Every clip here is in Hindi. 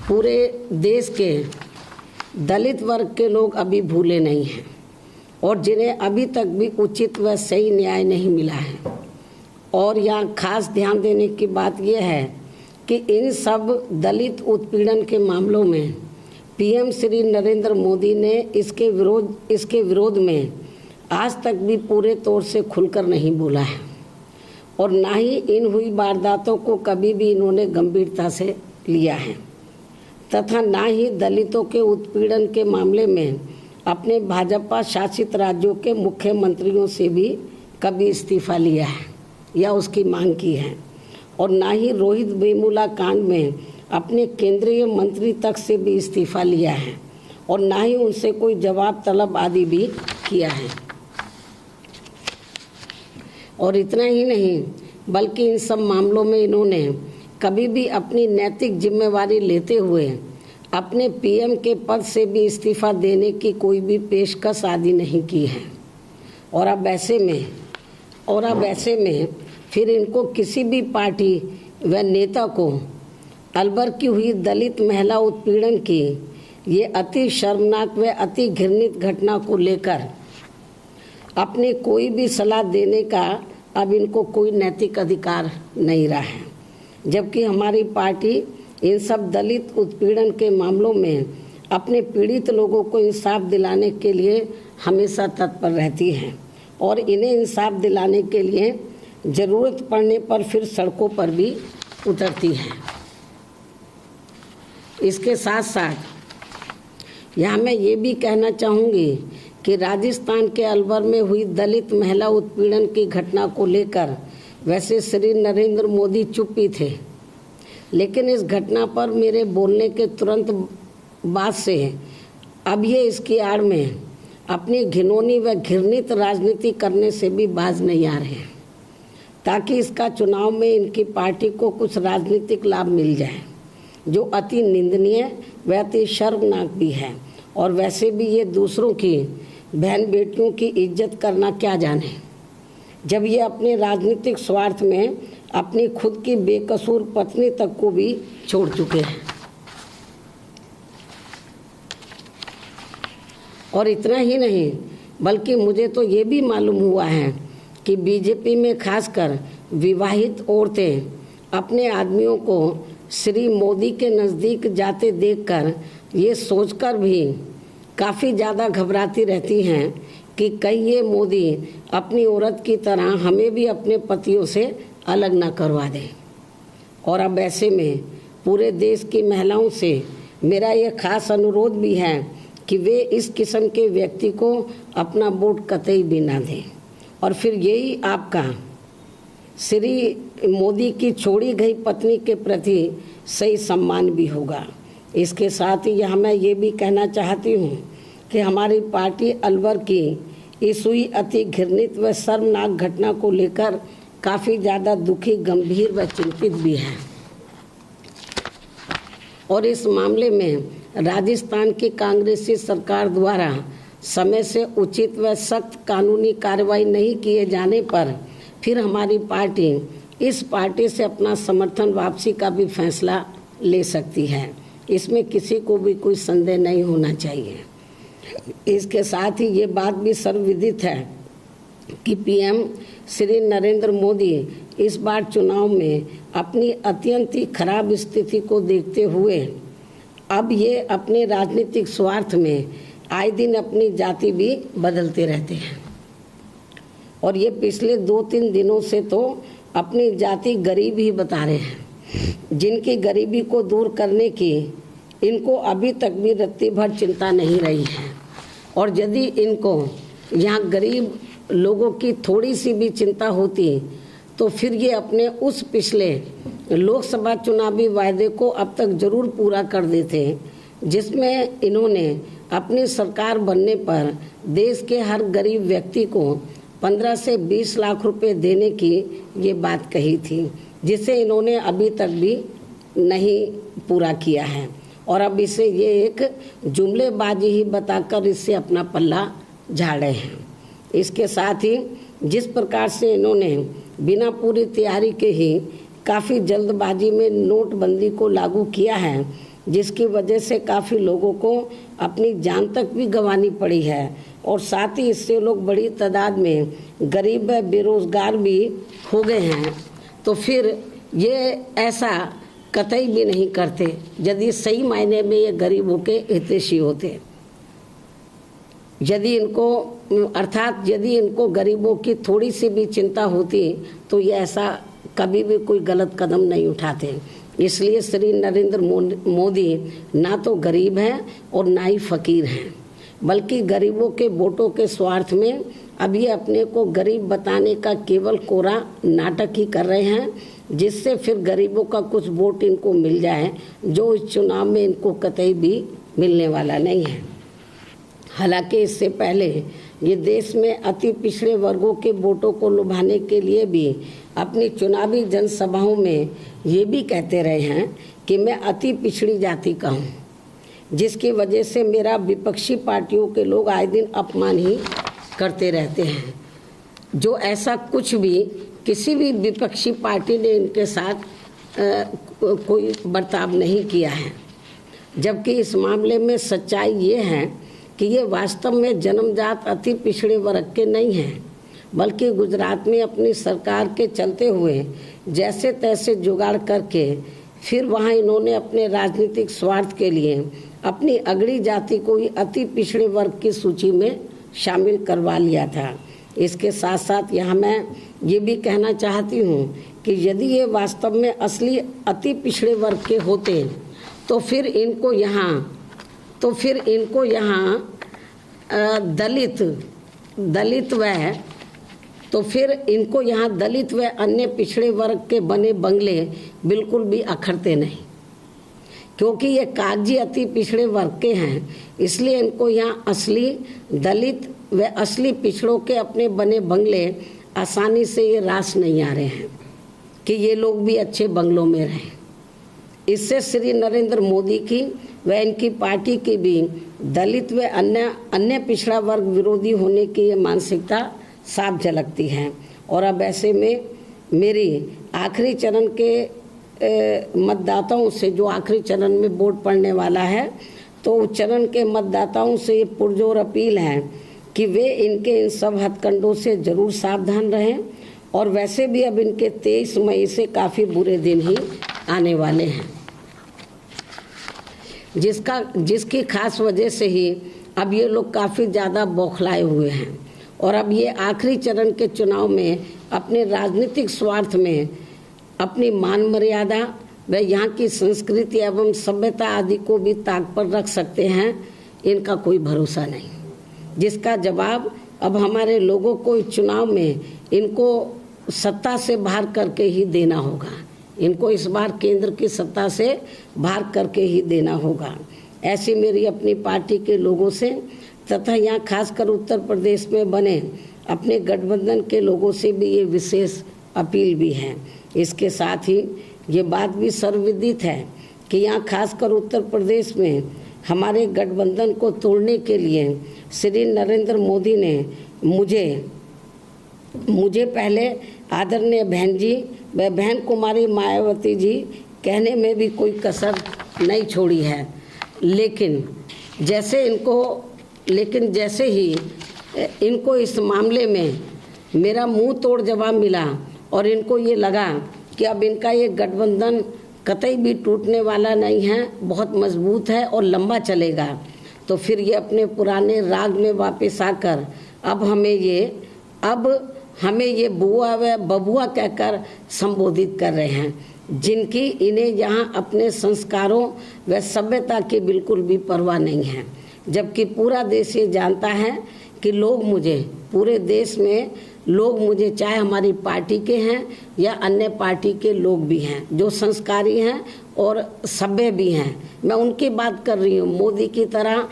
पूरे देश के दलित वर्ग के लोग अभी भूले नहीं हैं और जिन्हें अभी तक भी उचित व सही न्याय नहीं मिला है। और यहाँ खास ध्यान देने की बात यह है कि इन सब दलित उत्पीड़न के मामलों में पीएम श्री नरेंद्र मोदी ने इसके विरोध में आज तक भी पूरे तौर से खुलकर नहीं बोला है और ना ही इन हुई वारदातों को कभी भी इन्होंने गंभीरता से लिया है तथा ना ही दलितों के उत्पीड़न के मामले में अपने भाजपा शासित राज्यों के मुख्यमंत्रियों से भी कभी इस्तीफा लिया है या उसकी मांग की है और ना ही रोहित वेमुला कांड में अपने केंद्रीय मंत्री तक से भी इस्तीफा लिया है और ना ही उनसे कोई जवाब तलब आदि भी किया है। और इतना ही नहीं बल्कि इन सब मामलों में इन्होंने कभी भी अपनी नैतिक जिम्मेवारी लेते हुए अपने पीएम के पद से भी इस्तीफा देने की कोई भी पेशकश आदि नहीं की है। और अब ऐसे में फिर इनको किसी भी पार्टी व नेता को अलवर की हुई दलित महिला उत्पीड़न की ये अति शर्मनाक व अति घृणित घटना को लेकर अपने कोई भी सलाह देने का अब इनको कोई नैतिक अधिकार नहीं रहा है, जबकि हमारी पार्टी इन सब दलित उत्पीड़न के मामलों में अपने पीड़ित लोगों को इंसाफ दिलाने के लिए हमेशा तत्पर रहती है और इन्हें इंसाफ दिलाने के लिए ज़रूरत पड़ने पर फिर सड़कों पर भी उतरती है। इसके साथ साथ यहाँ मैं ये भी कहना चाहूँगी कि राजस्थान के अलवर में हुई दलित महिला उत्पीड़न की घटना को लेकर वैसे श्री नरेंद्र मोदी चुप ही थे, लेकिन इस घटना पर मेरे बोलने के तुरंत बाद से अब ये इसकी आड़ में अपनी घिनौनी व घृणित राजनीति करने से भी बाज नहीं आ रहे हैं ताकि इसका चुनाव में इनकी पार्टी को कुछ राजनीतिक लाभ मिल जाए, जो अति निंदनीय व अति शर्मनाक भी है। और वैसे भी ये दूसरों की बहन बेटियों की इज्जत करना क्या जाने, जब ये अपने राजनीतिक स्वार्थ में अपनी खुद की बेकसूर पत्नी तक को भी छोड़ चुके हैं। और इतना ही नहीं बल्कि मुझे तो ये भी मालूम हुआ है कि बीजेपी में खासकर विवाहित औरतें अपने आदमियों को श्री मोदी के नज़दीक जाते देखकर ये सोचकर भी काफ़ी ज़्यादा घबराती रहती हैं कि कहीं ये मोदी अपनी औरत की तरह हमें भी अपने पतियों से अलग ना करवा दें। और अब ऐसे में पूरे देश की महिलाओं से मेरा ये खास अनुरोध भी है कि वे इस किस्म के व्यक्ति को अपना वोट कतई भी ना दें और फिर यही आपका श्री मोदी की छोड़ी गई पत्नी के प्रति सही सम्मान भी होगा। इसके साथ ही यहाँ मैं ये भी कहना चाहती हूँ कि हमारी पार्टी अलवर की इस हुई अति घृणित व शर्मनाक घटना को लेकर काफ़ी ज़्यादा दुखी, गंभीर व चिंतित भी है और इस मामले में राजस्थान की कांग्रेसी सरकार द्वारा समय से उचित व सख्त कानूनी कार्रवाई नहीं किए जाने पर फिर हमारी पार्टी इस पार्टी से अपना समर्थन वापसी का भी फैसला ले सकती है। इसमें किसी को भी कोई संदेह नहीं होना चाहिए। इसके साथ ही ये बात भी सर्वविदित है कि पीएम श्री नरेंद्र मोदी इस बार चुनाव में अपनी अत्यंत ही खराब स्थिति को देखते हुए अब ये अपने राजनीतिक स्वार्थ में आए दिन अपनी जाति भी बदलते रहते हैं और ये पिछले 2-3 दिनों से तो अपनी जाति गरीब ही बता रहे हैं, जिनकी गरीबी को दूर करने की इनको अभी तक भी रत्ती भर चिंता नहीं रही है। और यदि इनको यहाँ गरीब लोगों की थोड़ी सी भी चिंता होती तो फिर ये अपने उस पिछले लोकसभा चुनावी वायदे को अब तक जरूर पूरा कर देते, जिसमें इन्होंने अपनी सरकार बनने पर देश के हर गरीब व्यक्ति को 15 से 20 लाख रुपए देने की ये बात कही थी, जिसे इन्होंने अभी तक भी नहीं पूरा किया है और अब इसे ये एक जुमलेबाजी ही बताकर इससे अपना पल्ला झाड़ रहे हैं। इसके साथ ही जिस प्रकार से इन्होंने बिना पूरी तैयारी के ही काफ़ी जल्दबाजी में नोटबंदी को लागू किया है, जिसकी वजह से काफ़ी लोगों को अपनी जान तक भी गंवानी पड़ी है और साथ ही इससे लोग बड़ी तादाद में गरीब व बेरोजगार भी हो गए हैं। तो फिर ये ऐसा कतई भी नहीं करते यदि सही मायने में ये गरीबों के हितैषी होते। यदि इनको गरीबों की थोड़ी सी भी चिंता होती तो ये ऐसा कभी भी कोई गलत कदम नहीं उठाते। इसलिए श्री नरेंद्र मोदी ना तो गरीब हैं और ना ही फकीर हैं, बल्कि गरीबों के वोटों के स्वार्थ में अब ये अपने को गरीब बताने का केवल कोरा नाटक ही कर रहे हैं, जिससे फिर गरीबों का कुछ वोट इनको मिल जाए जो इस चुनाव में इनको कतई भी मिलने वाला नहीं है। हालांकि इससे पहले ये देश में अति पिछड़े वर्गों के वोटों को लुभाने के लिए भी अपनी चुनावी जनसभाओं में ये भी कहते रहे हैं कि मैं अति पिछड़ी जाति का हूँ, जिसकी वजह से मेरा विपक्षी पार्टियों के लोग आए दिन अपमान ही करते रहते हैं। जो ऐसा कुछ भी किसी भी विपक्षी पार्टी ने इनके साथ कोई बर्ताव नहीं किया है, जबकि इस मामले में सच्चाई ये है कि ये वास्तव में जन्मजात अति पिछड़े वर्ग के नहीं हैं, बल्कि गुजरात में अपनी सरकार के चलते हुए जैसे तैसे जुगाड़ करके फिर वहाँ इन्होंने अपने राजनीतिक स्वार्थ के लिए अपनी अगड़ी जाति को ही अति पिछड़े वर्ग की सूची में शामिल करवा लिया था। इसके साथ साथ यहाँ मैं ये भी कहना चाहती हूँ कि यदि ये वास्तव में असली अति पिछड़े वर्ग के होते तो फिर इनको यहाँ दलित व अन्य पिछड़े वर्ग के बने बंगले बिल्कुल भी अखरते नहीं, क्योंकि ये कागजी अति पिछड़े वर्ग के हैं। इसलिए इनको यहाँ असली दलित व असली पिछड़ों के अपने बने बंगले आसानी से ये रास नहीं आ रहे हैं कि ये लोग भी अच्छे बंगलों में रहें। इससे श्री नरेंद्र मोदी की व इनकी पार्टी की भी दलित व अन्य पिछड़ा वर्ग विरोधी होने की ये मानसिकता साफ झलकती है। और अब ऐसे में मेरी आखिरी चरण के मतदाताओं से, जो आखिरी चरण में वोट पड़ने वाला है, तो उस चरण के मतदाताओं से ये पुरजोर अपील है कि वे इनके इन सब हथकंडों से जरूर सावधान रहें। और वैसे भी अब इनके 23 मई से काफ़ी बुरे दिन ही आने वाले हैं, जिसकी खास वजह से ही अब ये लोग काफ़ी ज़्यादा बौखलाए हुए हैं और अब ये आखिरी चरण के चुनाव में अपने राजनीतिक स्वार्थ में अपनी मान मर्यादा व यहाँ की संस्कृति एवं सभ्यता आदि को भी ताक पर रख सकते हैं। इनका कोई भरोसा नहीं, जिसका जवाब अब हमारे लोगों को इस चुनाव में इनको सत्ता से बाहर करके ही देना होगा। इनको इस बार केंद्र की सत्ता से बाहर करके ही देना होगा। ऐसी मेरी अपनी पार्टी के लोगों से तथा यहाँ खासकर उत्तर प्रदेश में बने अपने गठबंधन के लोगों से भी ये विशेष अपील भी है। इसके साथ ही ये बात भी सर्वविदित है कि यहाँ खासकर उत्तर प्रदेश में हमारे गठबंधन को तोड़ने के लिए श्री नरेंद्र मोदी ने मुझे पहले आदरणीय बहन जी व बहन कुमारी मायावती जी कहने में भी कोई कसर नहीं छोड़ी है। लेकिन जैसे ही इनको इस मामले में मेरा मुंह तोड़ जवाब मिला और इनको ये लगा कि अब इनका ये गठबंधन कतई भी टूटने वाला नहीं है, बहुत मजबूत है और लंबा चलेगा, तो फिर ये अपने पुराने राग में वापस आकर अब हमें ये बुआ व बबुआ कहकर संबोधित कर रहे हैं, जिनकी इन्हें यहाँ अपने संस्कारों व सभ्यता की बिल्कुल भी परवाह नहीं है। जबकि पूरा देश ये जानता है कि पूरे देश में लोग मुझे, चाहे हमारी पार्टी के हैं या अन्य पार्टी के लोग भी हैं, जो संस्कारी हैं और सभ्य भी हैं, मैं उनकी बात कर रही हूँ। मोदी की तरह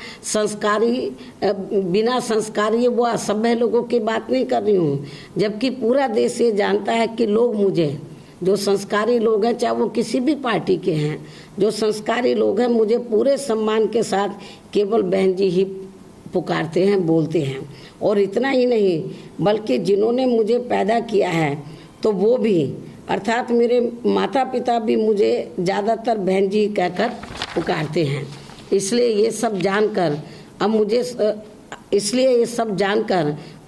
बिना संस्कारी वो असभ्य लोगों की बात नहीं कर रही हूँ। जबकि पूरा देश ये जानता है कि लोग मुझे, जो संस्कारी लोग हैं, चाहे वो किसी भी पार्टी के हैं, जो संस्कारी लोग हैं, मुझे पूरे सम्मान के साथ केवल बहन जी ही पुकारते हैं, बोलते हैं। और इतना ही नहीं, बल्कि जिन्होंने मुझे पैदा किया है तो वो भी, अर्थात मेरे माता पिता भी मुझे ज़्यादातर बहन जी कहकर पुकारते हैं। इसलिए ये सब जानकर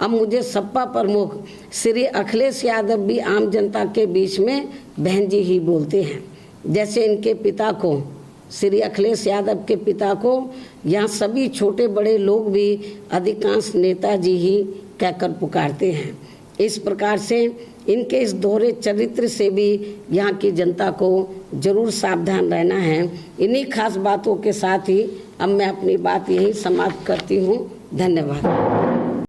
अब मुझे सपा प्रमुख श्री अखिलेश यादव भी आम जनता के बीच में बहन जी ही बोलते हैं। जैसे इनके पिता को, श्री अखिलेश यादव के पिता को यहाँ सभी छोटे बड़े लोग भी अधिकांश नेताजी ही कहकर पुकारते हैं। इस प्रकार से इनके इस दोहरे चरित्र से भी यहाँ की जनता को जरूर सावधान रहना है। इन्हीं खास बातों के साथ ही अब मैं अपनी बात यही समाप्त करती हूँ। धन्यवाद।